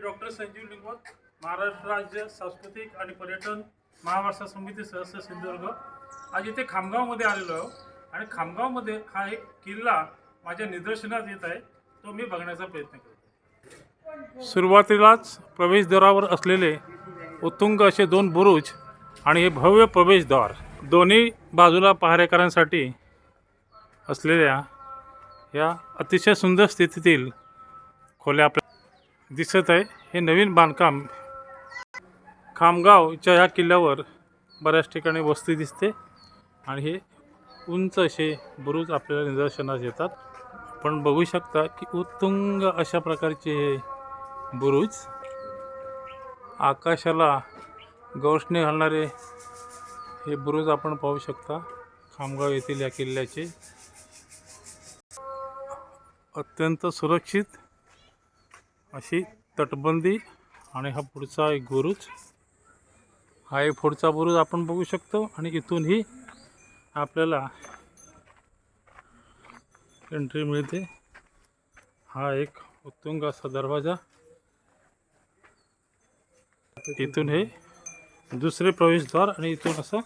Doctor Sanjeev लिंगवत, Maharashtra राज्य सांस्कृतिक आणि पर्यटन महाराष्ट्र समिती सदस्य सिंधुदुर्ग। आज इथे खामगावमध्ये आलेलो आहोत आणि खामगावमध्ये हा एक किल्ला माझ्या निदर्शनात येत आहे, तो मी बघण्याचा प्रयत्न करतो। सुरुवातीलाच प्रवेशद्वारावर असलेले उत्तुंग असे दोन बुरुज आणि हे भव्य प्रवेशद्वार, दोन्ही बाजूला पहारेकरांसाठी असलेल्या या अतिशय सुंदर स्थितीतील खोल्या आपल्याला दिसत आहे। हे नवीन बांधकाम खामगावच्या या किल्ल्यावर बऱ्याच ठिकाणी वस्ती दिसते आणि हे उंच असे बुरुज आपल्याला निदर्शनास येतात। आपण बघू शकता की उत्तुंग अशा प्रकारचे हे बुरुज, आकाशाला गवसणी घालणारे हे बुरुज आपण पाहू शकता। खामगाव येथील या किल्ल्याचे अत्यंत सुरक्षित अशी तटबंदी आणि हा पुढचा एक बुरुज, हा एक पुढचा बुरुज आपण बघू शकतो आणि इथूनही आपल्याला एंट्री मिळते। हा एक उत्तुंग असा दरवाजा, इथून हे दुसरे प्रवेशद्वार आणि इथून असं